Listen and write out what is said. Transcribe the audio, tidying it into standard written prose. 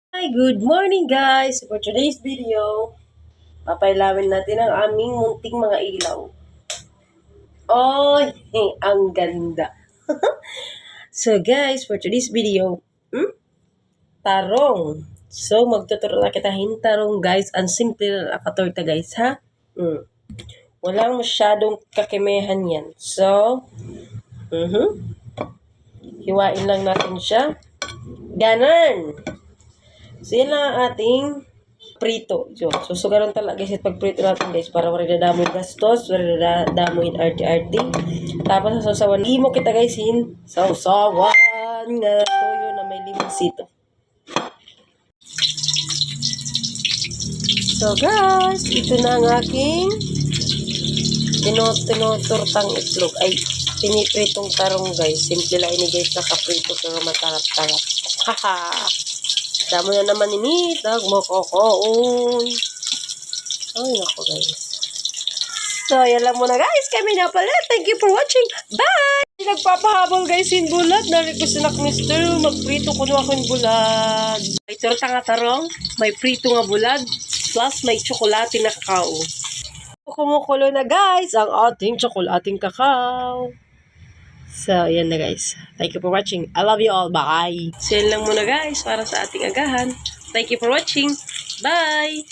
Hi, good morning guys! For today's video, papailawin natin ang aming munting mga ilaw. Oh, ang ganda! So guys, for today's video, tarong. So, magtuturo na kita tarong guys. Ang simple na nakatorta guys, ha? Walang masyadong kakimehan yan. So, hiwain lang natin siya. Ganon! So, yan lang ang ating prito. So, susugaran talaga guys pag prito natin guys para wala dadamo yung gastos, wala dadamo yung RT-RT. Tapos sa sausawan, mo kita guys sausawan nga toyo na may limoncito. So guys, ito na ang aking tinuturtang itlog. Ay, pinipritong tarong guys. Simple lang ini guys, nakaprito pero matarap-tarap. Haha! Damo na naman ini, mokokoon. Ay, nako guys. So, yan lang muna guys. Kami na pala. Thank you for watching. Bye! Nagpapahabol guys in bulad. Na-request na Mr. Magprito ko na ako in bulad. May torta nga tarong. May prito nga bulad. Plus may tsokolate na kakao. Kumukulo na guys ang ating tsokolating kakao. So, yan na guys. Thank you for watching. I love you all. Bye! So, yan lang muna guys para sa ating agahan. Thank you for watching. Bye!